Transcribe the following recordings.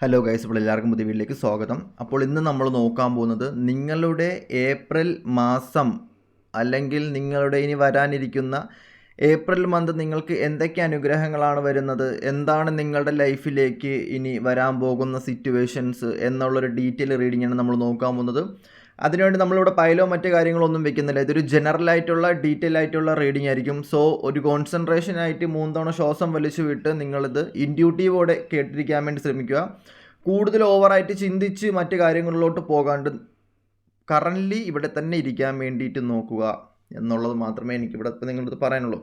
Hello guys, ഇപ്പോൾ എല്ലാവർക്കും പുതിയ വീട്ടിലേക്ക് സ്വാഗതം. അപ്പോൾ ഇന്ന് നമ്മൾ നോക്കാൻ പോകുന്നത് നിങ്ങളുടെ ഏപ്രിൽ മാസം അല്ലെങ്കിൽ നിങ്ങളുടെ ഇനി വരാനിരിക്കുന്ന ഏപ്രിൽ മന്ത് നിങ്ങൾക്ക് എന്തൊക്കെ അനുഗ്രഹങ്ങളാണ് വരുന്നത്, എന്താണ് നിങ്ങളുടെ ലൈഫിലേക്ക് ഇനി വരാൻ പോകുന്ന സിറ്റുവേഷൻസ് എന്നുള്ളൊരു ഡീറ്റെയിൽ റീഡിങ്ങാണ് നമ്മൾ നോക്കാൻ പോകുന്നത്. അതിനുവേണ്ടി നമ്മളിവിടെ പൈലോ മറ്റു കാര്യങ്ങളൊന്നും വെക്കുന്നില്ല. ഇതൊരു ജനറൽ ആയിട്ടുള്ള ഡീറ്റെയിൽ ആയിട്ടുള്ള റീഡിംഗ് ആയിരിക്കും. സോ ഒരു കോൺസെൻട്രേഷൻ ആയിട്ട് 3 തവണ ശ്വാസം വലിച്ചു വിട്ട് നിങ്ങളിത് ഇൻഡ്യൂട്ടീവോടെ കേട്ടിരിക്കാൻ വേണ്ടി ശ്രമിക്കുക. കൂടുതൽ ഓവറായിട്ട് ചിന്തിച്ച് മറ്റു കാര്യങ്ങളിലോട്ട് പോകാണ്ട് കറൻ്റ്ലി ഇവിടെ തന്നെ ഇരിക്കാൻ വേണ്ടിയിട്ട് നോക്കുക എന്നുള്ളത് മാത്രമേ എനിക്കിവിടെ ഇപ്പോൾ നിങ്ങളടുത്ത് പറയാനുള്ളൂ.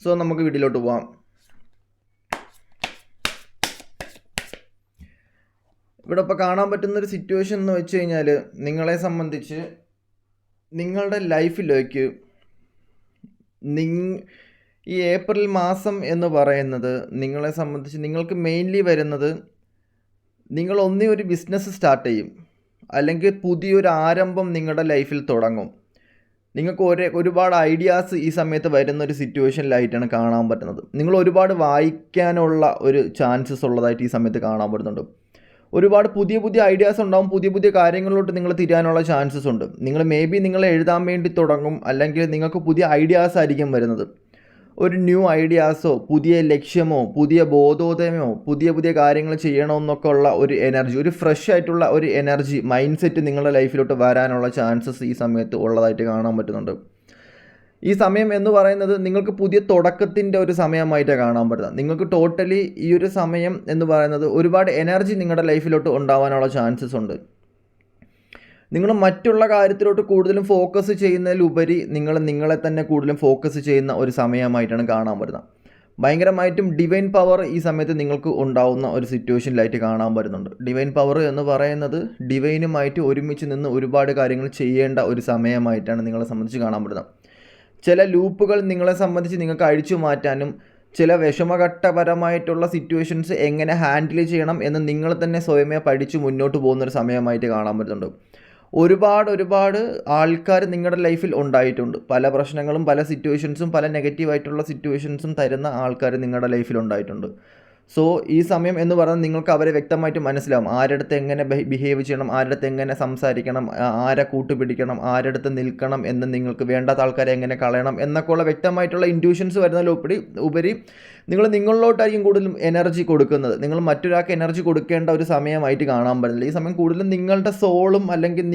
സോ നമുക്ക് വീഡിയോയിലോട്ട് പോകാം. ഇവിടെ ഇപ്പോൾ കാണാൻ പറ്റുന്നൊരു സിറ്റുവേഷൻ എന്ന് വെച്ച് കഴിഞ്ഞാൽ, നിങ്ങളെ സംബന്ധിച്ച് നിങ്ങളുടെ ലൈഫിലേക്ക് ഈ ഏപ്രിൽ മാസം എന്ന് പറയുന്നത് നിങ്ങളെ സംബന്ധിച്ച് നിങ്ങൾക്ക് മെയിൻലി വരുന്നത്, നിങ്ങൾ ഒന്നേ ഒരു ബിസിനസ് സ്റ്റാർട്ട് ചെയ്യും, അല്ലെങ്കിൽ പുതിയൊരു ആരംഭം നിങ്ങളുടെ ലൈഫിൽ തുടങ്ങും. നിങ്ങൾക്ക് ഒരുപാട് ഐഡിയാസ് ഈ സമയത്ത് വരുന്നൊരു സിറ്റുവേഷനിലായിട്ടാണ് കാണാൻ പറ്റുന്നത്. നിങ്ങൾ ഒരുപാട് വായിക്കാനുള്ള ഒരു ചാൻസസ് ഉള്ളതായിട്ട് ഈ സമയത്ത് കാണാൻ പറ്റുന്നുണ്ട്. ഒരുപാട് പുതിയ പുതിയ ഐഡിയാസ് ഉണ്ടാവും, പുതിയ പുതിയ കാര്യങ്ങളിലോട്ട് നിങ്ങൾ തിരിയാനുള്ള ചാൻസസ് ഉണ്ട്. നിങ്ങൾ എഴുതാൻ വേണ്ടി തുടങ്ങും, അല്ലെങ്കിൽ നിങ്ങൾക്ക് പുതിയ ഐഡിയാസ് ആയിരിക്കും വരുന്നത്. ഒരു ന്യൂ ഐഡിയാസോ പുതിയ ലക്ഷ്യമോ പുതിയ ബോധോദയമോ പുതിയ പുതിയ കാര്യങ്ങൾ ചെയ്യണമെന്നൊക്കെ ഉള്ള ഒരു എനർജി, ഒരു ഫ്രഷ് ആയിട്ടുള്ള ഒരു എനർജി മൈൻഡ് സെറ്റ് നിങ്ങളുടെ ലൈഫിലോട്ട് വരാനുള്ള ചാൻസസ് ഈ സമയത്ത് ഉള്ളതായിട്ട് കാണാൻ പറ്റുന്നുണ്ട്. ഈ സമയം എന്ന് പറയുന്നത് നിങ്ങൾക്ക് പുതിയ തുടക്കത്തിൻ്റെ ഒരു സമയമായിട്ടാണ് കാണാൻ പറ്റുന്നത്. നിങ്ങൾക്ക് ടോട്ടലി ഈ ഒരു സമയം എന്ന് പറയുന്നത് ഒരുപാട് എനർജി നിങ്ങളുടെ ലൈഫിലോട്ട് ഉണ്ടാവാനുള്ള ചാൻസസ് ഉണ്ട്. നിങ്ങൾ മറ്റുള്ള കാര്യത്തിലോട്ട് കൂടുതലും ഫോക്കസ് ചെയ്യുന്നതിലുപരി നിങ്ങളെ തന്നെ കൂടുതലും ഫോക്കസ് ചെയ്യുന്ന ഒരു സമയമായിട്ടാണ് കാണാൻ പറ്റുന്നത്. ഭയങ്കരമായിട്ടും ഡിവൈൻ പവർ ഈ സമയത്ത് നിങ്ങൾക്ക് ഉണ്ടാവുന്ന ഒരു സിറ്റുവേഷനിലായിട്ട് കാണാൻ പറ്റുന്നുണ്ട്. ഡിവൈൻ പവർ എന്ന് പറയുന്നത് ഡിവൈനുമായിട്ട് ഒരുമിച്ച് നിന്ന് ഒരുപാട് കാര്യങ്ങൾ ചെയ്യേണ്ട ഒരു സമയമായിട്ടാണ് നിങ്ങളെ സംബന്ധിച്ച് കാണാൻ പറ്റുന്നത്. ചില ലൂപ്പുകൾ നിങ്ങളെ സംബന്ധിച്ച് നിങ്ങൾക്ക് അഴിച്ചു മാറ്റാനും ചില വിഷമഘട്ടപരമായിട്ടുള്ള സിറ്റുവേഷൻസ് എങ്ങനെ ഹാൻഡിൽ ചെയ്യണം എന്ന് നിങ്ങൾ തന്നെ സ്വയമേ പഠിച്ച് മുന്നോട്ട് പോകുന്നൊരു സമയമായിട്ട് കാണാൻ പറ്റുന്നുണ്ട്. ഒരുപാട് ആൾക്കാർ നിങ്ങളുടെ ലൈഫിൽ ഉണ്ടായിട്ടുണ്ട്. പല പ്രശ്നങ്ങളും പല സിറ്റുവേഷൻസും പല നെഗറ്റീവായിട്ടുള്ള സിറ്റുവേഷൻസും തരുന്ന ആൾക്കാർ നിങ്ങളുടെ ലൈഫിൽ ഉണ്ടായിട്ടുണ്ട്. സോ ഈ സമയം എന്ന് പറയുന്നത് നിങ്ങൾക്ക് അവരെ വ്യക്തമായിട്ട് മനസ്സിലാവും. ആരടുത്ത് എങ്ങനെ ബിഹേവ് ചെയ്യണം, ആരടുത്ത് എങ്ങനെ സംസാരിക്കണം, ആരെ കൂട്ടുപിടിക്കണം, ആരടുത്ത് നിൽക്കണം എന്ന്, നിങ്ങൾക്ക് വേണ്ടാത്ത ആൾക്കാരെ എങ്ങനെ കളയണം എന്നൊക്കെയുള്ള വ്യക്തമായിട്ടുള്ള ഇൻറ്റ്യൂഷൻസ് വരുന്നതിലുപരി നിങ്ങൾ നിങ്ങളിലോട്ടായിരിക്കും കൂടുതലും എനർജി കൊടുക്കുന്നത്. നിങ്ങൾ മറ്റൊരാൾക്ക് എനർജി കൊടുക്കേണ്ട ഒരു സമയമായിട്ട് കാണാൻ പറ്റില്ല. ഈ സമയം കൂടുതലും നിങ്ങളുടെ സോളും അല്ലെങ്കിൽ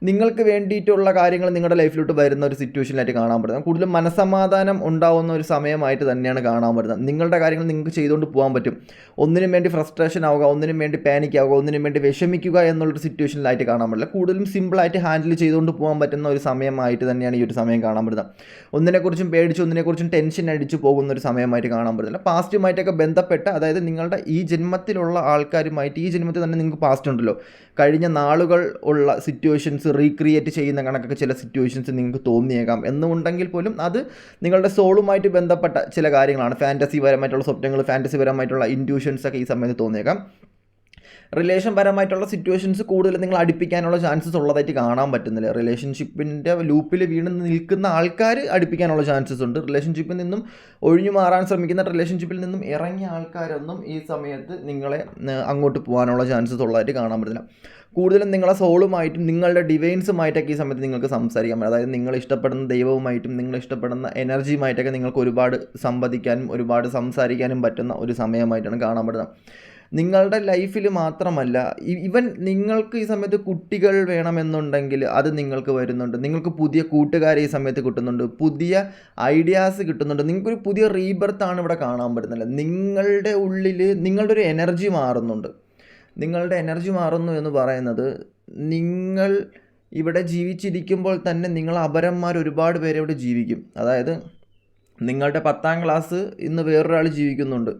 നിങ്ങൾക്ക് വേണ്ടിയിട്ടുള്ള കാര്യങ്ങൾ നിങ്ങളുടെ ലൈഫിലോട്ട് വരുന്ന ഒരു സിറ്റുവേഷനിലായിട്ട് കാണാൻ പറ്റുന്നത്. കൂടുതലും മനസ്സമാധാനം ഉണ്ടാവുന്ന ഒരു സമയമായിട്ട് തന്നെയാണ് കാണാൻ പറ്റുന്നത്. നിങ്ങളുടെ കാര്യങ്ങൾ നിങ്ങൾക്ക് ചെയ്തുകൊണ്ട് പോകാൻ പറ്റും. ഒന്നിനും വേണ്ടി ഫ്രസ്ട്രേഷൻ ആവുക, ഒന്നിനും വേണ്ടി പാനിക് ആവുക, ഒന്നിനും വേണ്ടി വിഷമിക്കുക എന്നുള്ളൊരു സിറ്റുവേഷനിലായിട്ട് കാണാൻ പറ്റില്ല. കൂടുതലും സിമ്പിളായിട്ട് ഹാൻഡിൽ ചെയ്തുകൊണ്ട് പോകാൻ പറ്റുന്ന ഒരു സമയമായിട്ട് തന്നെയാണ് ഈ ഒരു സമയം കാണാൻ പറ്റുന്നത്. ഒന്നിനെക്കുറിച്ചും പേടിച്ച് ഒന്നിനെക്കുറിച്ചും ടെൻഷൻ അടിച്ച് പോകുന്ന ഒരു സമയമായിട്ട് കാണാൻ പറ്റില്ല. പാസ്റ്റുമായിട്ടൊക്കെ ബന്ധപ്പെട്ട്, അതായത് നിങ്ങളുടെ ഈ ജന്മത്തിലുള്ള ആൾക്കാരുമായിട്ട്, ഈ ജന്മത്തിൽ തന്നെ നിങ്ങൾക്ക് പാസ്റ്റ് ഉണ്ടല്ലോ, കഴിഞ്ഞ നാളുകൾ ഉള്ള സിറ്റുവേഷൻസ് റീക്രിയേറ്റ് ചെയ്യുന്ന കണക്കൊക്കെ ചില സിറ്റുവേഷൻസ് നിങ്ങൾക്ക് തോന്നിയേക്കാം. എന്നുണ്ടെങ്കിൽ പോലും അത് നിങ്ങളുടെ സോളുമായിട്ട് ബന്ധപ്പെട്ട ചില കാര്യങ്ങളാണ്. ഫാൻറ്റസി പരമായിട്ടുള്ള സ്വപ്നങ്ങൾ, ഫാൻറ്റസി പരമായിട്ടുള്ള ഇൻറ്റ്യൂഷൻസ് ഒക്കെ ഈ സമയത്ത് തോന്നിയേക്കാം. റിലേഷൻ പരമായിട്ടുള്ള സിറ്റുവേഷൻസ് കൂടുതൽ നിങ്ങൾ അടുപ്പിക്കാനുള്ള ചാൻസസ് ഉള്ളതായിട്ട് കാണാൻ പറ്റുന്നില്ല. റിലേഷൻഷിപ്പിൻ്റെ ലൂപ്പിൽ വീണ് നിൽക്കുന്ന ആൾക്കാർ അടുപ്പിക്കാനുള്ള ചാൻസസ് ഉണ്ട്. റിലേഷൻഷിപ്പിൽ നിന്നും ഒഴിഞ്ഞു മാറാൻ ശ്രമിക്കുന്ന, റിലേഷൻഷിപ്പിൽ നിന്നും ഇറങ്ങിയ ആൾക്കാരൊന്നും ഈ സമയത്ത് നിങ്ങളെ അങ്ങോട്ട് പോകാനുള്ള ചാൻസസ് ഉള്ളതായിട്ട് കാണാൻ പറ്റില്ല. കൂടുതലും നിങ്ങളെ സോളുമായിട്ടും നിങ്ങളുടെ ഡിവൈൻസുമായിട്ടൊക്കെ ഈ സമയത്ത് നിങ്ങൾക്ക് സംസാരിക്കാൻ പറ്റും. അതായത് നിങ്ങൾ ഇഷ്ടപ്പെടുന്ന ദൈവവുമായിട്ടും നിങ്ങൾ ഇഷ്ടപ്പെടുന്ന എനർജിയുമായിട്ടൊക്കെ നിങ്ങൾക്ക് ഒരുപാട് സംവദിക്കാനും ഒരുപാട് സംസാരിക്കാനും പറ്റുന്ന ഒരു സമയമായിട്ടാണ് കാണാൻ പറ്റുന്നത്. നിങ്ങളുടെ ലൈഫിൽ മാത്രമല്ല, ഈവൻ നിങ്ങൾക്ക് ഈ സമയത്ത് കുട്ടികൾ വേണമെന്നുണ്ടെങ്കിൽ അത് നിങ്ങൾക്ക് വരുന്നുണ്ട്. നിങ്ങൾക്ക് പുതിയ കൂട്ടുകാരെ ഈ സമയത്ത് കിട്ടുന്നുണ്ട്, പുതിയ ഐഡിയാസ് കിട്ടുന്നുണ്ട്. നിങ്ങൾക്കൊരു പുതിയ റീബർത്താണ് ഇവിടെ കാണാൻ പറ്റുന്നില്ല. നിങ്ങളുടെ ഉള്ളിൽ നിങ്ങളുടെ ഒരു എനർജി മാറുന്നുണ്ട്. നിങ്ങളുടെ എനർജി മാറുന്നു എന്ന് പറയുന്നത്, നിങ്ങൾ ഇവിടെ ജീവിച്ചിരിക്കുമ്പോൾ തന്നെ നിങ്ങൾ അപരന്മാർ ഒരുപാട് പേരെ ഇവിടെ ജീവിക്കും. അതായത് നിങ്ങളുടെ 10ാം ക്ലാസ് ഇന്ന് വേറൊരാൾ ജീവിക്കുന്നുണ്ട്,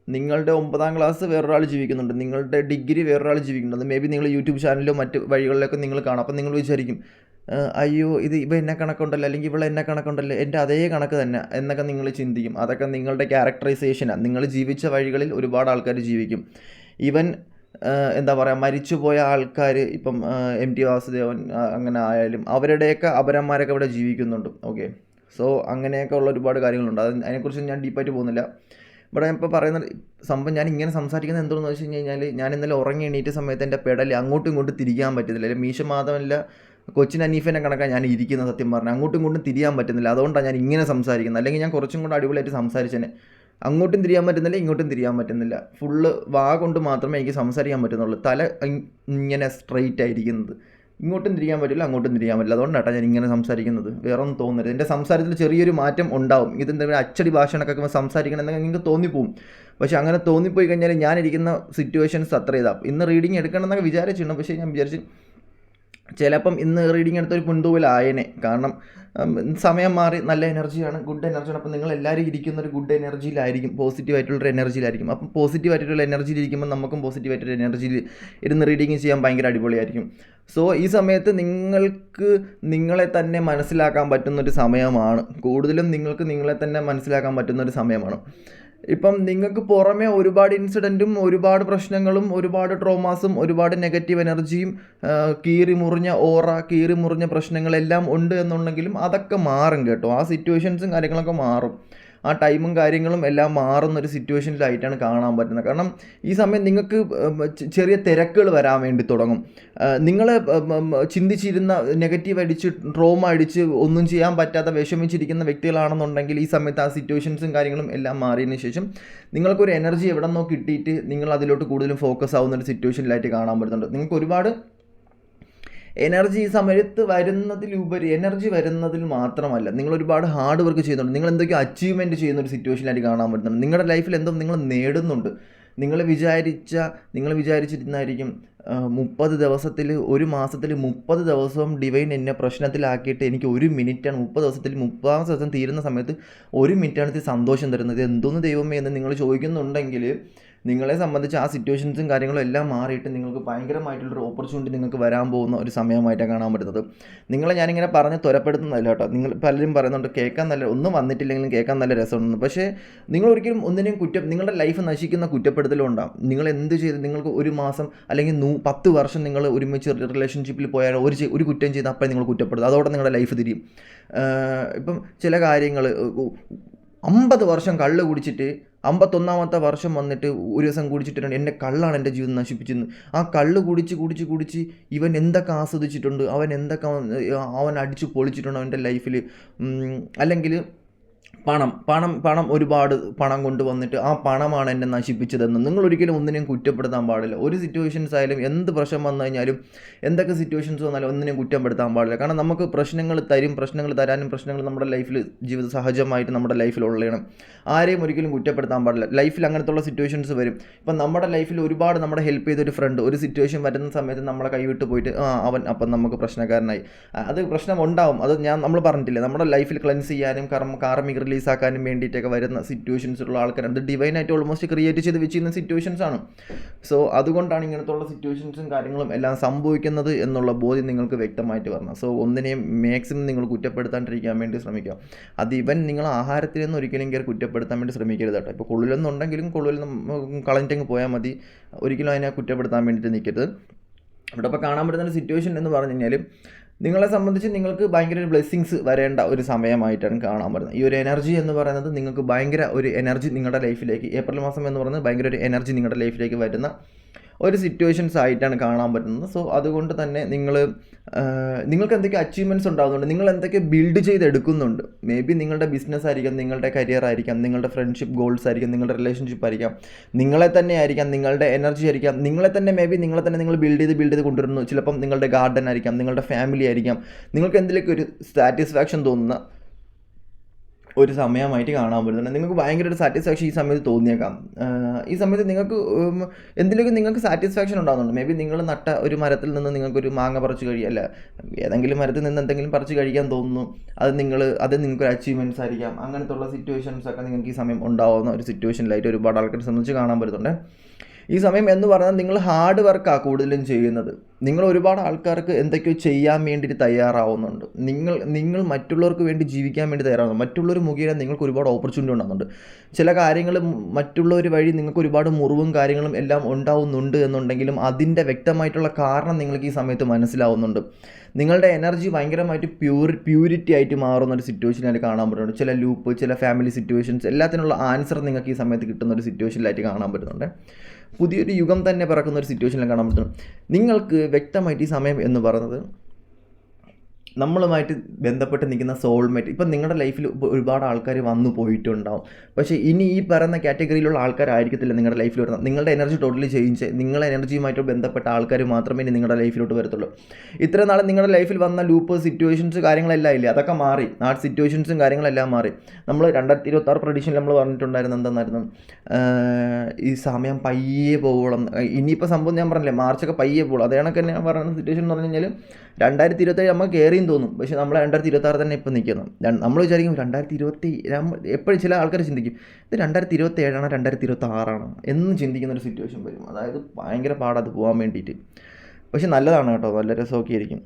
നിങ്ങളുടെ 9ാം ക്ലാസ് വേറൊരാൾ ജീവിക്കുന്നുണ്ട്, നിങ്ങളുടെ ഡിഗ്രി വേറൊരാൾ ജീവിക്കുന്നുണ്ട്. മേ ബി നിങ്ങൾ യൂട്യൂബ് ചാനലിലോ മറ്റ് വഴികളിലൊക്കെ നിങ്ങൾ കാണാം. അപ്പം നിങ്ങൾ വിചാരിക്കും, അയ്യോ ഇത് ഇവ എന്നെ കണക്കുണ്ടല്ലോ, അല്ലെങ്കിൽ ഇവളെ എന്നെ കണക്കുണ്ടല്ലോ, എൻ്റെ അതേ കണക്ക് തന്നെ എന്നൊക്കെ നിങ്ങൾ ചിന്തിക്കും. അതൊക്കെ നിങ്ങളുടെ ക്യാരക്ടറൈസേഷനാണ്. നിങ്ങൾ ജീവിച്ച വഴികളിൽ ഒരുപാട് ആൾക്കാർ ജീവിക്കും. ഈവൻ എന്താ പറയുക, മരിച്ചുപോയ ആൾക്കാർ, ഇപ്പം MT വാസുദേവൻ അങ്ങനെ ആയാലും അവരുടെയൊക്കെ അപരന്മാരൊക്കെ ഇവിടെ ജീവിക്കുന്നുണ്ട്. ഓക്കെ, സോ അങ്ങനെയൊക്കെ ഉള്ള ഒരുപാട് കാര്യങ്ങളുണ്ട്. അതിനെക്കുറിച്ച് ഞാൻ ഡീപ്പായിട്ട് പോകുന്നില്ല. ഇവിടെ ഇപ്പോൾ പറയുന്ന സംഭവം ഞാൻ ഇങ്ങനെ സംസാരിക്കുന്നത് എന്താണെന്ന് വെച്ച് കഴിഞ്ഞാൽ, ഞാൻ ഇന്നലെ ഉറങ്ങി എണീറ്റ സമയത്ത് എൻ്റെ പെടൽ അങ്ങോട്ടും ഇങ്ങോട്ടും തിരിക്കാൻ പറ്റുന്നില്ല. അല്ലെങ്കിൽ മീശ മാധവനില്ല കൊച്ചിൻ അനീഫിനെ കണക്കാണ് ഞാൻ ഇരിക്കുന്നത്. സത്യം പറഞ്ഞാൽ അങ്ങോട്ടും ഇങ്ങോട്ടും തിരിയാൻ പറ്റുന്നില്ല. അതുകൊണ്ടാണ് ഞാൻ ഇങ്ങനെ സംസാരിക്കുന്നത്. അല്ലെങ്കിൽ ഞാൻ കുറച്ചും കൂടെ അടിപൊളിയായിട്ട് സംസാരിച്ചേനെ. അങ്ങോട്ടും തിരിയാൻ പറ്റുന്നില്ല, ഇങ്ങോട്ടും തിരിയാൻ പറ്റുന്നില്ല. ഫുള്ള് വാ കൊണ്ട് മാത്രമേ എനിക്ക് സംസാരിക്കാൻ പറ്റുന്നുള്ളൂ. തല ഇങ്ങനെ സ്ട്രെയിറ്റ് ആയിരിക്കുന്നത്. ഇങ്ങോട്ടും തിരിയാൻ പറ്റില്ല, അങ്ങോട്ടും തിരിയാൻ പറ്റില്ല. അതുകൊണ്ടാണ് ഞാൻ ഇങ്ങനെ സംസാരിക്കുന്നത്. വേറെ ഒന്നും തോന്നരുത്. എൻ്റെ സംസാരത്തിൽ ചെറിയൊരു മാറ്റം ഉണ്ടാവും. ഇതെന്തെങ്കിലും അച്ചടി ഭാഷണക്കൊക്കെ സംസാരിക്കണം എന്നൊക്കെ നിങ്ങൾക്ക് തോന്നിപ്പോവും. പക്ഷേ അങ്ങനെ തോന്നിപ്പോയി കഴിഞ്ഞാൽ ഞാനിരിക്കുന്ന സിറ്റുവേഷൻസ് അത്ര ഇതാ. ഇന്ന് റീഡിങ് എടുക്കണം എന്നൊക്കെ വിചാരിച്ചിട്ടുണ്ട്. പക്ഷേ ഞാൻ വിചാരിച്ച് ചിലപ്പം ഇന്ന് റീഡിങ് എടുത്തൊരു മുൻതൂവലായേനെ. കാരണം സമയം മാറി, നല്ല എനർജിയാണ്, ഗുഡ് എനർജിയാണ്. അപ്പം നിങ്ങൾ എല്ലാവരും ഇരിക്കുന്ന ഒരു ഗുഡ് എനർജിയിലായിരിക്കും, പോസിറ്റീവായിട്ടുള്ളൊരു എനർജിയിലായിരിക്കും. അപ്പം പോസിറ്റീവായിട്ടുള്ള എനർജിയിൽ ഇരിക്കുമ്പോൾ നമുക്കും പോസിറ്റീവായിട്ടൊരു എനർജിയിൽ ഇരുന്ന് റീഡിങ് ചെയ്യാൻ ഭയങ്കര അടിപൊളിയായിരിക്കും. സോ ഈ സമയത്ത് നിങ്ങൾക്ക് നിങ്ങളെ തന്നെ മനസ്സിലാക്കാൻ പറ്റുന്നൊരു സമയമാണ്. കൂടുതലും നിങ്ങൾക്ക് നിങ്ങളെ തന്നെ മനസ്സിലാക്കാൻ പറ്റുന്നൊരു സമയമാണ്. ഇപ്പം നിങ്ങൾക്ക് പുറമെ ഒരുപാട് ഇൻസിഡൻറ്റും ഒരുപാട് പ്രശ്നങ്ങളും ഒരുപാട് ട്രോമാസും ഒരുപാട് നെഗറ്റീവ് എനർജിയും കീറി മുറിഞ്ഞ ഓറ, കീറി മുറിഞ്ഞ പ്രശ്നങ്ങളെല്ലാം ഉണ്ട് എന്നുണ്ടെങ്കിലും അതൊക്കെ മാറും കേട്ടോ. ആ സിറ്റുവേഷൻസും കാര്യങ്ങളൊക്കെ മാറും. ആ ടൈമും കാര്യങ്ങളും എല്ലാം മാറുന്നൊരു സിറ്റുവേഷനിലായിട്ടാണ് കാണാൻ പറ്റുന്നത്. കാരണം ഈ സമയം നിങ്ങൾക്ക് ചെറിയ തിരക്കുകൾ വരാൻ വേണ്ടി തുടങ്ങും. നിങ്ങൾ ചിന്തിച്ചിരുന്ന നെഗറ്റീവ് അടിച്ച് ട്രോമ അടിച്ച് ഒന്നും ചെയ്യാൻ പറ്റാത്ത വിഷമിച്ചിരിക്കുന്ന വ്യക്തികളാണെന്നുണ്ടെങ്കിൽ ഈ സമയത്ത് ആ സിറ്റുവേഷൻസും കാര്യങ്ങളും എല്ലാം മാറിയതിന് ശേഷം നിങ്ങൾക്കൊരു എനർജി എവിടെ നിന്നോ കിട്ടിയിട്ട് നിങ്ങൾ അതിലോട്ട് കൂടുതലും ഫോക്കസ് ആവുന്നൊരു സിറ്റുവേഷനിലായിട്ട് കാണാൻ പറ്റുന്നുണ്ട്. നിങ്ങൾക്ക് ഒരുപാട് എനർജി ഈ സമയത്ത് വരുന്നതിലുപരി എനർജി വരുന്നതിൽ മാത്രമല്ല, നിങ്ങൾ ഒരുപാട് ഹാർഡ് വർക്ക് ചെയ്യുന്നുണ്ട്. നിങ്ങൾ എന്തൊക്കെയോ അച്ചീവ്മെൻറ്റ് ചെയ്യുന്ന ഒരു സിറ്റുവേഷനിലായിട്ട് കാണാൻ പറ്റുന്നുണ്ട്. നിങ്ങളുടെ ലൈഫിൽ എന്തോ നിങ്ങൾ നേടുന്നുണ്ട്. നിങ്ങൾ വിചാരിച്ചിരുന്നായിരിക്കും 30 ദിവസത്തിൽ, ഒരു മാസത്തിൽ 30 ദിവസവും ഡിവൈൻ എന്നെ പ്രശ്നത്തിലാക്കിയിട്ട് എനിക്ക് 1 മിനിറ്റാണ് 30 ദിവസത്തിൽ 30 ദിവസം തീരുന്ന സമയത്ത് 1 മിനിറ്റാണ് ഇത് സന്തോഷം തരുന്നത്. എന്തോന്ന് ദൈവമേ എന്ന് നിങ്ങൾ ചോദിക്കുന്നുണ്ടെങ്കിൽ നിങ്ങളെ സംബന്ധിച്ച് ആ സിറ്റുവേഷൻസും കാര്യങ്ങളും എല്ലാം മാറിയിട്ട് നിങ്ങൾക്ക് ഭയങ്കരമായിട്ടുള്ളൊരു ഓപ്പർച്യൂണിറ്റി നിങ്ങൾക്ക് വരാൻ പോകുന്ന ഒരു സമയമായിട്ടാണ് കാണാൻ പറ്റുന്നത്. നിങ്ങളെ ഞാനിങ്ങനെ പറഞ്ഞ് ത്വരപ്പെടുത്തുന്നതല്ല കേട്ടോ. നിങ്ങൾ പലരും പറയുന്നുണ്ട് കേൾക്കാൻ നല്ല, ഒന്നും വന്നിട്ടില്ലെങ്കിലും കേൾക്കാൻ നല്ല രസമുണ്ടെന്ന്. പക്ഷേ നിങ്ങൾ ഒരിക്കലും ഒന്നിനെയും നിങ്ങളുടെ ലൈഫ് നശിക്കുന്ന കുറ്റപ്പെടുത്തലും ഉണ്ടാകും. നിങ്ങൾ എന്ത് ചെയ്ത് നിങ്ങൾക്ക് ഒരു മാസം അല്ലെങ്കിൽ 10 വർഷം നിങ്ങൾ ഒരുമിച്ച് റിലേഷൻഷിപ്പിൽ പോയാൽ ഒരു കുറ്റം ചെയ്ത് അപ്പോൾ നിങ്ങൾ കുറ്റപ്പെടുത്തും. അതോടെ നിങ്ങളുടെ ലൈഫ് തിരിയും. ഇപ്പം ചില കാര്യങ്ങൾ 50 വർഷം കള്ള് കുടിച്ചിട്ട് 51ാമത്തെ വർഷം വന്നിട്ട് ഒരു ദിവസം കുടിച്ചിട്ടുണ്ട് എൻ്റെ കള്ളാണ് എൻ്റെ ജീവിതം നശിപ്പിച്ചെന്ന്. ആ കള്ള് കുടിച്ച് ഇവൻ എന്തൊക്കെ ആസ്വദിച്ചിട്ടുണ്ട്, അവൻ അടിച്ചു പൊളിച്ചിട്ടുണ്ട് അവൻ്റെ ലൈഫിൽ. അല്ലെങ്കിൽ പണം ഒരുപാട് പണം കൊണ്ടുവന്നിട്ട് ആ പണമാണ് എന്നെ നശിപ്പിച്ചതെന്ന് നിങ്ങൾ ഒരിക്കലും ഒന്നിനെയും കുറ്റപ്പെടുത്താൻ പാടില്ല. ഒരു സിറ്റുവേഷൻസ് ആയാലും എന്ത് പ്രശ്നം വന്നു കഴിഞ്ഞാലും എന്തൊക്കെ സിറ്റുവേഷൻസ് വന്നാലും ഒന്നിനെയും കുറ്റപ്പെടുത്താൻ പാടില്ല. കാരണം നമുക്ക് പ്രശ്നങ്ങൾ തരാനും പ്രശ്നങ്ങൾ നമ്മുടെ ലൈഫിൽ ജീവിത സഹജമായിട്ട് നമ്മുടെ ലൈഫിലുള്ളതാണ്. ആരെയും ഒരിക്കലും കുറ്റപ്പെടുത്താൻ പാടില്ല. ലൈഫിൽ അങ്ങനത്തുള്ള സിറ്റുവേഷൻസ് വരും. ഇപ്പം നമ്മുടെ ലൈഫിൽ ഒരുപാട് നമ്മുടെ ഹെൽപ്പ് ചെയ്തൊരു ഫ്രണ്ട് ഒരു സിറ്റുവേഷൻ വരുന്ന സമയത്ത് നമ്മളെ കൈവിട്ട് പോയിട്ട് അപ്പം നമുക്ക് പ്രശ്നക്കാരനായി. അത് പ്രശ്നം ഉണ്ടാവും. അത് നമ്മൾ പറഞ്ഞിട്ടില്ലേ, നമ്മുടെ ലൈഫിൽ ക്ലെൻസ് ചെയ്യാനും കാർമിക് റിലീസാക്കാനും വേണ്ടിയിട്ടൊക്കെ വരുന്ന സിറ്റുവേഷൻസുള്ള ആൾക്കാരാണ്. ഇത് ഡിവൈനായിട്ട് ഓൾമോസ്റ്റ് ക്രിയേറ്റ് ചെയ്ത് വെച്ചിരുന്ന സിറ്റുവേഷൻസാണ്. സോ അതുകൊണ്ടാണ് ഇങ്ങനത്തുള്ള സിറ്റുവേഷൻസും കാര്യങ്ങളും എല്ലാം സംഭവിക്കുന്നത് എന്നുള്ള ബോധ്യം നിങ്ങൾക്ക് വ്യക്തമായിട്ട് വരണം. സോ ഒന്നിനെയും മാക്സിമം നിങ്ങൾ കുറ്റപ്പെടുത്താണ്ടിരിക്കാൻ വേണ്ടി ശ്രമിക്കുക. അത് നിങ്ങൾ ആഹാരത്തിൽ നിന്ന് ഒരിക്കലും കയറി കുറ്റപ്പെടുത്താൻ വേണ്ടി ശ്രമിക്കരുത് കേട്ടോ. ഇപ്പോൾ കൊള്ളിലെന്നുണ്ടെങ്കിലും കൊള്ളിൽ കളഞ്ഞിട്ടങ്ങ് പോയാൽ മതി. ഒരിക്കലും അതിനെ കുറ്റപ്പെടുത്താൻ വേണ്ടിയിട്ട് നിൽക്കരുത്. ഇവിടെ ഇപ്പോൾ കാണാൻ പറ്റുന്ന സിറ്റുവേഷൻ എന്ന് പറഞ്ഞു കഴിഞ്ഞാൽ നിങ്ങളെ സംബന്ധിച്ച് നിങ്ങൾക്ക് ഭയങ്കര ഒരു ബ്ലെസ്സിങ്സ് വരേണ്ട ഒരു സമയമായിട്ടാണ് കാണാൻ പറ്റുന്നത്. ഈ ഒരു എനർജി എന്ന് പറയുന്നത് നിങ്ങൾക്ക് ഭയങ്കര ഒരു എനർജി നിങ്ങളുടെ ലൈഫിലേക്ക്, ഏപ്രിൽ മാസം എന്ന് പറയുന്നത് ഭയങ്കര ഒരു എനർജി നിങ്ങളുടെ ലൈഫിലേക്ക് വരുന്ന ഒരു സിറ്റുവേഷൻസ് ആയിട്ടാണ് കാണാൻ പറ്റുന്നത്. സോ അതുകൊണ്ട് തന്നെ നിങ്ങൾക്ക് എന്തൊക്കെ അച്ചീവ്മെൻറ്റ്സ് ഉണ്ടാകുന്നുണ്ട്, നിങ്ങൾ എന്തൊക്കെ ബിൽഡ് ചെയ്തെടുക്കുന്നുണ്ട്. മേ ബി നിങ്ങളുടെ ബിസിനസ് ആയിരിക്കാം, നിങ്ങളുടെ കരിയർ ആയിരിക്കാം, നിങ്ങളുടെ ഫ്രണ്ട്ഷിപ്പ് ഗോൾസ് ആയിരിക്കാം, നിങ്ങളുടെ റിലേഷൻഷിപ്പ് ആയിരിക്കാം, നിങ്ങളെ തന്നെ ആയിരിക്കാം, നിങ്ങളുടെ എനർജി ആയിരിക്കാം, നിങ്ങളെ തന്നെ നിങ്ങൾ ബിൽഡ് ചെയ്ത് കൊണ്ടുവരുന്നു. ചിലപ്പം നിങ്ങളുടെ ഗാർഡൻ ആയിരിക്കാം, നിങ്ങളുടെ ഫാമിലി ആയിരിക്കാം. നിങ്ങൾക്ക് എന്തിലേക്ക് ഒരു സാറ്റിസ്ഫാക്ഷൻ തോന്നുന്ന ഒരു സമയമായിട്ട് കാണാൻ പറ്റുന്നുണ്ട്. നിങ്ങൾക്ക് ഭയങ്കര ഒരു സാറ്റിസ്ഫാക്ഷൻ ഈ സമയത്ത് തോന്നിയേക്കാം. ഈ സമയത്ത് നിങ്ങൾക്ക് സാറ്റിസ്ഫാക്ഷൻ ഉണ്ടാകുന്നുണ്ട്. മേ ബി നിങ്ങൾ നട്ട ഒരു മരത്തിൽ നിന്ന് നിങ്ങൾക്കൊരു മാങ്ങ പറിച്ച് കഴിയല്ല, ഏതെങ്കിലും മരത്തിൽ നിന്ന് എന്തെങ്കിലും പറിച്ച് കഴിക്കാൻ തോന്നുന്നു. അത് നിങ്ങൾക്കൊരു അച്ചീവ്മെൻറ്റ്സ് ആയിരിക്കാം. അങ്ങനത്തുള്ള സിറ്റുവേഷൻസ് ഒക്കെ നിങ്ങൾക്ക് ഈ സമയം ഉണ്ടാവുന്ന ഒരു സിറ്റുവേഷനിലായിട്ട് ഒരുപാട് ആൾക്കാരെ സംബന്ധിച്ച് കാണാൻ പറ്റുന്നുണ്ട്. ഈ സമയം എന്ന് പറഞ്ഞാൽ നിങ്ങൾ ഹാർഡ് വർക്കാണ് കൂടുതലും ചെയ്യുന്നത്. നിങ്ങൾ ഒരുപാട് ആൾക്കാർക്ക് എന്തൊക്കെയോ ചെയ്യാൻ വേണ്ടിയിട്ട് തയ്യാറാവുന്നുണ്ട്. നിങ്ങൾ മറ്റുള്ളവർക്ക് വേണ്ടി ജീവിക്കാൻ വേണ്ടി തയ്യാറാവുന്നു. മറ്റുള്ളവർ മുഖേന നിങ്ങൾക്ക് ഒരുപാട് ഓപ്പർച്യൂണിറ്റി ഉണ്ടാകുന്നുണ്ട്. ചില കാര്യങ്ങൾ മറ്റുള്ളവർ വഴി നിങ്ങൾക്ക് ഒരുപാട് മുറിവും കാര്യങ്ങളും എല്ലാം ഉണ്ടാവുന്നുണ്ട് എന്നുണ്ടെങ്കിലും അതിൻ്റെ വ്യക്തമായിട്ടുള്ള കാരണം നിങ്ങൾക്ക് ഈ സമയത്ത് മനസ്സിലാവുന്നുണ്ട്. നിങ്ങളുടെ എനർജി ഭയങ്കരമായിട്ട് പ്യൂരിറ്റി ആയിട്ട് മാറുന്ന ഒരു സിറ്റുവേഷനായിട്ട് കാണാൻ പറ്റുന്നുണ്ട്. ചില ലൂപ്പ്, ചില ഫാമിലി സിറ്റുവേഷൻസ് എല്ലാത്തിനുള്ള ആൻസർ നിങ്ങൾക്ക് ഈ സമയത്ത് കിട്ടുന്ന ഒരു സിറ്റുവേഷനിലായിട്ട് കാണാൻ പറ്റുന്നുണ്ട്. പുതിയൊരു യുഗം തന്നെ പിറക്കുന്ന ഒരു സിറ്റുവേഷനിൽ കാണാൻ പറ്റുന്നു. നിങ്ങൾക്ക് വ്യക്തമായിട്ട് ഈ സമയം എന്ന് പറയുന്നത് നമ്മളുമായിട്ട് ബന്ധപ്പെട്ട് നിൽക്കുന്ന സോൾമേറ്റ്. ഇപ്പം നിങ്ങളുടെ ലൈഫിൽ ഒരുപാട് ആൾക്കാർ വന്നു പോയിട്ടുണ്ടാവും. പക്ഷേ ഇനി ഈ പറയുന്ന കാറ്റഗറിയിലുള്ള ആൾക്കാരായിരിക്കത്തില്ല നിങ്ങളുടെ ലൈഫിൽ വരുന്നത്. നിങ്ങളുടെ എനർജി ടോട്ടലി ചേഞ്ച്, നിങ്ങളുടെ എനർജിയുമായിട്ട് ബന്ധപ്പെട്ട ആൾക്കാർ മാത്രമേ ഇനി നിങ്ങളുടെ ലൈഫിലോട്ട് വരത്തുള്ളൂ. ഇത്ര നാളെ നിങ്ങളുടെ ലൈഫിൽ വന്ന ലൂപ്പ്, സിറ്റുവേഷൻസ് കാര്യങ്ങളെല്ലാം ഇല്ലേ, അതൊക്കെ മാറി. ആ സിറ്റുവേഷൻസും കാര്യങ്ങളെല്ലാം മാറി. നമ്മൾ 2026 പ്രഡിക്ഷനിൽ നമ്മൾ പറഞ്ഞിട്ടുണ്ടായിരുന്നു എന്തായിരുന്നു, ഈ സമയം പയ്യെ പോകണം. ഇനിയിപ്പോൾ സംഭവം ഞാൻ പറഞ്ഞില്ലേ, മാർച്ചൊക്കെ പയ്യെ പോകുള്ളൂ. അതേ കണക്ക് തന്നെ ഞാൻ പറയുന്ന സിറ്റുവേഷൻ എന്ന് പറഞ്ഞു കഴിഞ്ഞാൽ 2027 നമുക്ക് കയറിയും തോന്നും. പക്ഷേ നമ്മൾ 2026 തന്നെ ഇപ്പോൾ നിൽക്കുന്നു. നമ്മൾ വിചാരിക്കും 2020, എപ്പോഴും ചില ആൾക്കാർ ചിന്തിക്കും ഇത് 2027 2026 എന്ന് ചിന്തിക്കുന്ന ഒരു സിറ്റുവേഷൻ വരും. അതായത് ഭയങ്കര പാടത് പോകാൻ വേണ്ടിയിട്ട്. പക്ഷെ നല്ലതാണ് കേട്ടോ, നല്ല രസമൊക്കെ ആയിരിക്കും.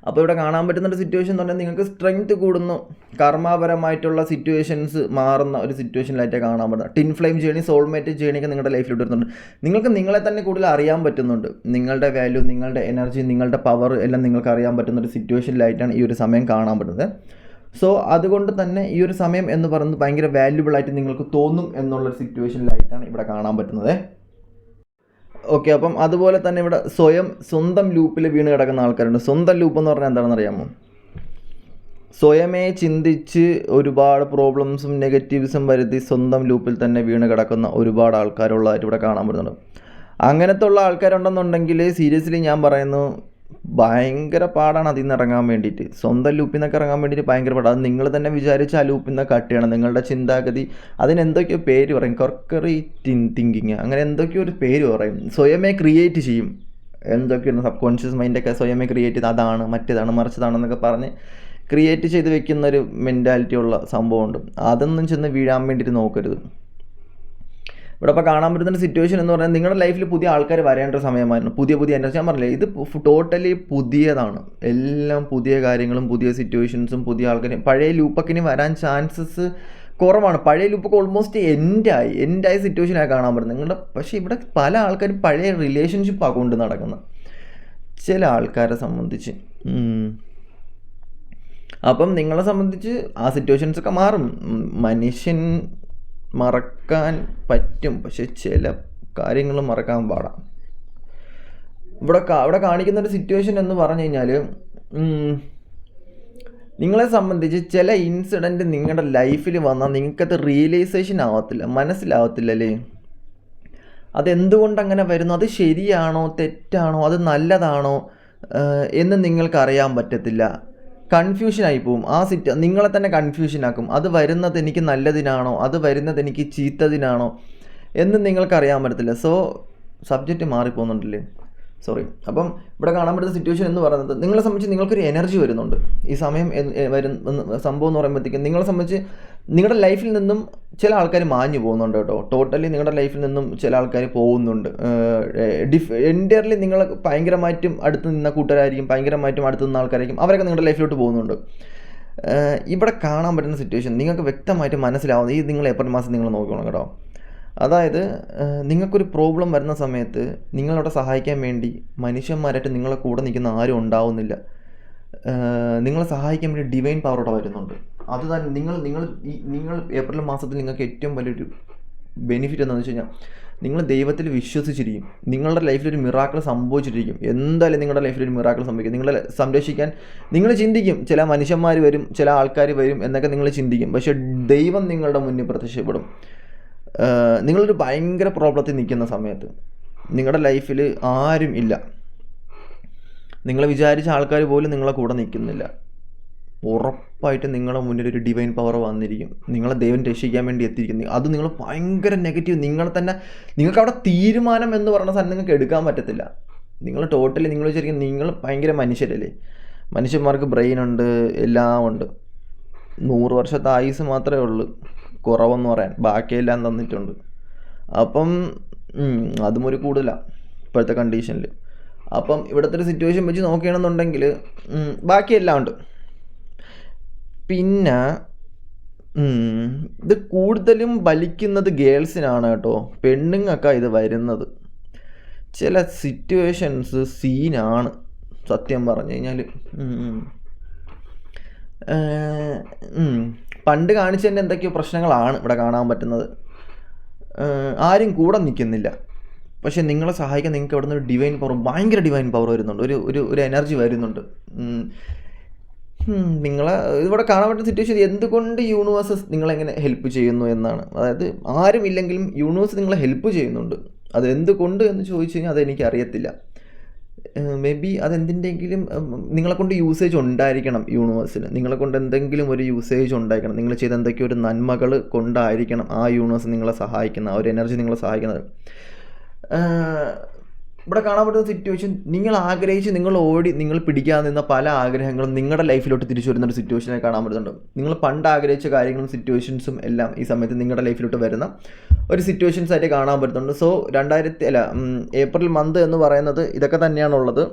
അപ്പോൾ ഇവിടെ കാണാൻ പറ്റുന്നൊരു സിറ്റുവേഷൻ എന്ന് പറഞ്ഞാൽ നിങ്ങൾക്ക് സ്ട്രെങ്ത് കൂടുന്നു, കർമ്മപരമായിട്ടുള്ള സിറ്റുവേഷൻസ് മാറുന്ന ഒരു സിറ്റുവേഷനിലായിട്ടേ കാണാൻ പറ്റുന്നത്. ടിൻ ഫ്ലെയിം ജേണി, സോൾമേറ്റ് ജേണിയൊക്കെ നിങ്ങളുടെ ലൈഫിലോട്ട് വരുന്നുണ്ട്. നിങ്ങൾക്ക് നിങ്ങളെ തന്നെ കൂടുതൽ അറിയാൻ പറ്റുന്നുണ്ട്. നിങ്ങളുടെ വാല്യൂ, നിങ്ങളുടെ എനർജി, നിങ്ങളുടെ പവർ എല്ലാം നിങ്ങൾക്ക് അറിയാൻ പറ്റുന്ന ഒരു സിറ്റുവേഷനിലായിട്ടാണ് ഈ ഒരു സമയം കാണാൻ പറ്റുന്നത്. സോ അതുകൊണ്ട് തന്നെ ഈ ഒരു സമയം എന്ന് പറയുന്നത് ഭയങ്കര വാല്യുബിളായിട്ട് നിങ്ങൾക്ക് തോന്നും എന്നുള്ളൊരു സിറ്റുവേഷനിലായിട്ടാണ് ഇവിടെ കാണാൻ പറ്റുന്നത്. ഓക്കെ, അപ്പം അതുപോലെ തന്നെ ഇവിടെ സ്വന്തം ലൂപ്പിൽ വീണ് കിടക്കുന്ന ആൾക്കാരുണ്ട്. സ്വന്തം ലൂപ്പ് എന്ന് പറഞ്ഞാൽ എന്താണെന്ന് അറിയാമോ? സ്വയമേ ചിന്തിച്ച് ഒരുപാട് പ്രോബ്ലംസും നെഗറ്റീവ്സും വരുത്തി സ്വന്തം ലൂപ്പിൽ തന്നെ വീണ് കിടക്കുന്ന ഒരുപാട് ആൾക്കാരുള്ളതായിട്ട് ഇവിടെ കാണാൻ പറ്റുന്നുണ്ട്. അങ്ങനത്തെ ഉള്ള ആൾക്കാരുണ്ടെന്നുണ്ടെങ്കിൽ സീരിയസ്ലി ഞാൻ പറയുന്നു, ഭയങ്കര പാടാണ് അതിൽ നിന്ന് ഇറങ്ങാൻ വേണ്ടിയിട്ട്. സ്വന്തം ലൂപ്പിൽ നിന്നൊക്കെ ഇറങ്ങാൻ വേണ്ടിയിട്ട് ഭയങ്കര പാടാണ്. അത് നിങ്ങൾ തന്നെ വിചാരിച്ച് ആ ലൂപ്പിൽ നിന്ന് കട്ട് ചെയ്യണം. നിങ്ങളുടെ ചിന്താഗതി, അതിനെന്തൊക്കെയോ പേര് പറയും, കൊർക്കറി തിങ്കിങ്, അങ്ങനെ എന്തൊക്കെയോ ഒരു പേര് പറയും. സ്വയമേ ക്രിയേറ്റ് ചെയ്യും. എന്തൊക്കെയാണ് സബ് കോൺഷ്യസ് മൈൻഡൊക്കെ സ്വയമേ ക്രിയേറ്റ് ചെയ്ത് അതാണ് മറ്റേതാണ് മറിച്ചതാണെന്നൊക്കെ പറഞ്ഞ് ക്രിയേറ്റ് ചെയ്ത് വെക്കുന്നൊരു മെൻറ്റാലിറ്റി ഉള്ള സംഭവമുണ്ട്. അതൊന്നും ചെന്ന് വീഴാൻ വേണ്ടിയിട്ട് നോക്കരുത്. ഇവിടെ ഇപ്പോൾ കാണാൻ പറ്റുന്ന സിറ്റുവേഷൻ എന്ന് പറഞ്ഞാൽ നിങ്ങളുടെ ലൈഫിൽ പുതിയ ആൾക്കാർ വരേണ്ട ഒരു സമയമായിരുന്നു. പുതിയ എനർജി, ഞാൻ പറഞ്ഞില്ലേ, ഇത് ടോട്ടലി പുതിയതാണ്. എല്ലാം പുതിയ കാര്യങ്ങളും പുതിയ സിറ്റുവേഷൻസും പുതിയ ആൾക്കാരും. പഴയ ലൂപ്പൊക്കെ ഇനി വരാൻ ചാൻസസ് കുറവാണ്. പഴയ ലൂപ്പൊക്കെ ഓൾമോസ്റ്റ് എൻഡായ സിറ്റുവേഷനായി കാണാൻ പറ്റുന്നത്. പക്ഷേ ഇവിടെ പല ആൾക്കാരും പഴയ റിലേഷൻഷിപ്പാണ് കൊണ്ട് നടക്കുന്നത് ചില ആൾക്കാരെ സംബന്ധിച്ച്. അപ്പം നിങ്ങളെ സംബന്ധിച്ച് ആ സിറ്റുവേഷൻസൊക്കെ മാറും. മനുഷ്യൻ മറക്കാൻ പറ്റും, പക്ഷെ ചില കാര്യങ്ങൾ മറക്കാൻ പാടാം. ഇവിടെ കാണിക്കുന്നൊരു സിറ്റുവേഷൻ എന്ന് പറഞ്ഞു കഴിഞ്ഞാൽ, നിങ്ങളെ സംബന്ധിച്ച് ചില ഇൻസിഡൻറ്റ് നിങ്ങളുടെ ലൈഫിൽ വന്നാൽ നിങ്ങൾക്കത് റിയലൈസേഷൻ ആവത്തില്ല, മനസ്സിലാവത്തില്ലല്ലേ. അതെന്തുകൊണ്ട് അങ്ങനെ വരുന്നു, അത് ശരിയാണോ തെറ്റാണോ, അത് നല്ലതാണോ എന്ന് നിങ്ങൾക്കറിയാൻ പറ്റത്തില്ല. കൺഫ്യൂഷനായി പോവും. നിങ്ങളെ തന്നെ കൺഫ്യൂഷനാക്കും. അത് വരുന്നത് എനിക്ക് നല്ലതിനാണോ, അത് വരുന്നത് എനിക്ക് ചീത്തതിനാണോ എന്ന് നിങ്ങൾക്കറിയാൻ പറ്റത്തില്ല. സോ സബ്ജക്റ്റ് മാറിപ്പോകുന്നുണ്ടല്ലേ, സോറി. അപ്പം ഇവിടെ കാണാൻ പറ്റുന്ന സിറ്റുവേഷൻ എന്ന് പറയുന്നത് നിങ്ങളെ സംബന്ധിച്ച് നിങ്ങൾക്കൊരു എനർജി വരുന്നുണ്ട്. ഈ സമയം സംഭവം എന്ന് പറയുമ്പോഴത്തേക്കും നിങ്ങളെ സംബന്ധിച്ച് നിങ്ങളുടെ ലൈഫിൽ നിന്നും ചില ആൾക്കാർ മാഞ്ഞു പോകുന്നുണ്ട് കേട്ടോ. ടോട്ടലി നിങ്ങളുടെ ലൈഫിൽ നിന്നും ചില ആൾക്കാർ പോകുന്നുണ്ട്. എൻറ്റയർലി നിങ്ങൾ ഭയങ്കരമായിട്ടും അടുത്ത് നിന്ന കൂട്ടുകാരായിരിക്കും, ഭയങ്കരമായിട്ടും അടുത്ത് നിന്ന ആൾക്കാരായിരിക്കും, അവരൊക്കെ നിങ്ങളുടെ ലൈഫിലോട്ട് പോകുന്നുണ്ട്. ഇവിടെ കാണാൻ പറ്റുന്ന സിറ്റുവേഷൻ നിങ്ങൾക്ക് വ്യക്തമായിട്ട് മനസ്സിലാവുന്നത്, ഈ നിങ്ങൾ ഏപ്രിൽ മാസം നിങ്ങൾ നോക്കണം കേട്ടോ. അതായത് നിങ്ങൾക്കൊരു പ്രോബ്ലം വരുന്ന സമയത്ത് നിങ്ങളവിടെ സഹായിക്കാൻ വേണ്ടി മനുഷ്യന്മാരായിട്ട് നിങ്ങളെ കൂടെ നിൽക്കുന്ന ആരും ഉണ്ടാവുന്നില്ല. നിങ്ങളെ സഹായിക്കാൻ വേണ്ടി ഡിവൈൻ പവറോടെ വരുന്നുണ്ട്. അത് തന്നെ നിങ്ങൾ ഏപ്രിൽ മാസത്തിൽ നിങ്ങൾക്ക് ഏറ്റവും വലിയൊരു ബെനിഫിറ്റ് എന്താണെന്ന് വെച്ച് കഴിഞ്ഞാൽ, നിങ്ങൾ ദൈവത്തിൽ വിശ്വസിച്ചിരിക്കും. നിങ്ങളുടെ ലൈഫിലൊരു മിറാക്കിൾ സംഭവിച്ചിരിക്കും. എന്തായാലും നിങ്ങളുടെ ലൈഫിലൊരു മിറാക്കിൾ സംഭവിക്കും. നിങ്ങളെ സംരക്ഷിക്കാൻ നിങ്ങൾ ചിന്തിക്കും, ചില മനുഷ്യന്മാർ വരും, ചില ആൾക്കാർ വരും എന്നൊക്കെ നിങ്ങൾ ചിന്തിക്കും. പക്ഷേ ദൈവം നിങ്ങളുടെ മുന്നിൽ പ്രത്യക്ഷപ്പെടും. നിങ്ങളൊരു ഭയങ്കര പ്രോബ്ലത്തിൽ നിൽക്കുന്ന സമയത്ത് നിങ്ങളുടെ ലൈഫിൽ ആരും ഇല്ല, നിങ്ങൾ വിചാരിച്ച ആൾക്കാർ പോലും നിങ്ങളെ കൂടെ നിൽക്കുന്നില്ല. ഉറപ്പായിട്ട് നിങ്ങളുടെ മുന്നിൽ ഒരു ഡിവൈൻ പവർ വന്നിരിക്കും. നിങ്ങളെ ദൈവം രക്ഷിക്കാൻ വേണ്ടി എത്തിയിരിക്കുന്നു. അത് നിങ്ങൾ ഭയങ്കര നെഗറ്റീവ്, നിങ്ങൾക്ക് അവിടെ തീരുമാനം എന്ന് പറയുന്ന സാധനം നിങ്ങൾക്ക് എടുക്കാൻ പറ്റത്തില്ല. നിങ്ങൾ ടോട്ടലി നിങ്ങൾ വിചാരിക്കും നിങ്ങൾ ഭയങ്കര മനുഷ്യരല്ലേ. മനുഷ്യന്മാർക്ക് ബ്രെയിൻ ഉണ്ട്, എല്ലാം ഉണ്ട്. 100 വർഷത്തെ ആയുസ് മാത്രമേ ഉള്ളൂ കുറവെന്ന് പറയാൻ, ബാക്കിയെല്ലാം തന്നിട്ടുണ്ട്. അപ്പം അതും ഒരു കൂടുതലാണ് ഇപ്പോഴത്തെ കണ്ടീഷനിൽ. അപ്പം ഇവിടുത്തെ ഒരു സിറ്റുവേഷൻ വെച്ച് നോക്കുകയാണെന്നുണ്ടെങ്കിൽ ബാക്കിയെല്ലാം ഉണ്ട്. പിന്നെ ഇത് കൂടുതലും വലിക്കുന്നത് ഗേൾസിനാണ് കേട്ടോ. പെണ്ണുങ്ങൾക്കാണ് ഇത് വരുന്നത്. ചില സിറ്റുവേഷൻസ് സീനാണ് സത്യം പറഞ്ഞു കഴിഞ്ഞാൽ. പണ്ട് കാണിച്ചതിൻ്റെ എന്തൊക്കെയോ പ്രശ്നങ്ങളാണ് ഇവിടെ കാണാൻ പറ്റുന്നത്. ആരും കൂടെ നിൽക്കുന്നില്ല, പക്ഷെ നിങ്ങളെ സഹായിക്കാൻ നിങ്ങൾക്ക് ഇവിടെ നിന്ന് ഒരു ഡിവൈൻ പവർ, ഭയങ്കര ഡിവൈൻ പവർ വരുന്നുണ്ട്, ഒരു എനർജി വരുന്നുണ്ട്. നിങ്ങളെ ഇവിടെ കാണാൻ പറ്റുന്ന സിറ്റുവേഷൻ എന്തുകൊണ്ട് യൂണിവേഴ്സ് നിങ്ങളെങ്ങനെ ഹെൽപ്പ് ചെയ്യുന്നു എന്നാണ്. അതായത് ആരും ഇല്ലെങ്കിലും യൂണിവേഴ്സ് നിങ്ങളെ ഹെൽപ്പ് ചെയ്യുന്നുണ്ട്. അത് എന്തുകൊണ്ട് എന്ന് ചോദിച്ചു കഴിഞ്ഞാൽ അതെനിക്ക് അറിയത്തില്ല. മേ ബി അതെന്തിൻ്റെങ്കിലും നിങ്ങളെ കൊണ്ട് യൂസേജ് ഉണ്ടായിരിക്കണം യൂണിവേഴ്സിന്. നിങ്ങളെ കൊണ്ട് എന്തെങ്കിലും ഒരു യൂസേജ് ഉണ്ടായിരിക്കണം. നിങ്ങൾ ചെയ്ത എന്തൊക്കെയോ ഒരു നന്മകൾ കൊണ്ടായിരിക്കണം ആ യൂണിവേഴ്സ് നിങ്ങളെ സഹായിക്കുന്ന, ആ ഒരു എനർജി നിങ്ങളെ സഹായിക്കുന്നത്. ഇവിടെ കാണാൻ പറ്റുന്ന സിറ്റുവേഷൻ, നിങ്ങൾ ആഗ്രഹിച്ച് നിങ്ങൾ ഓടി നിങ്ങൾ പിടിക്കാൻ നിന്ന പല ആഗ്രഹങ്ങളും നിങ്ങളുടെ ലൈഫിലോട്ട് തിരിച്ചു വരുന്നൊരു സിറ്റുവേഷനെ കാണാൻ പറ്റുന്നുണ്ട്. നിങ്ങൾ പണ്ട് ആഗ്രഹിച്ച കാര്യങ്ങളും സിറ്റുവേഷൻസും എല്ലാം ഈ സമയത്ത് നിങ്ങളുടെ ലൈഫിലോട്ട് വരുന്ന ഒരു സിറ്റുവേഷൻസ് ആയിട്ട് കാണാൻ പറ്റുന്നുണ്ട്. സോ ഏപ്രിൽ മന്ത് എന്ന് പറയുന്നത് ഇതൊക്കെ തന്നെയാണുള്ളത്.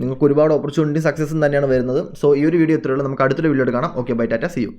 നിങ്ങൾക്ക് ഒരുപാട് ഓപ്പർച്യൂണിറ്റി സക്സസും തന്നെയാണ് വരുന്നത്. സോ ഈ ഒരു വീഡിയോ ഇത്രയുള്ളൂ. നമുക്ക് അടുത്തൊരു വീഡിയോ കാണാം. Okay, bye, tata, see U.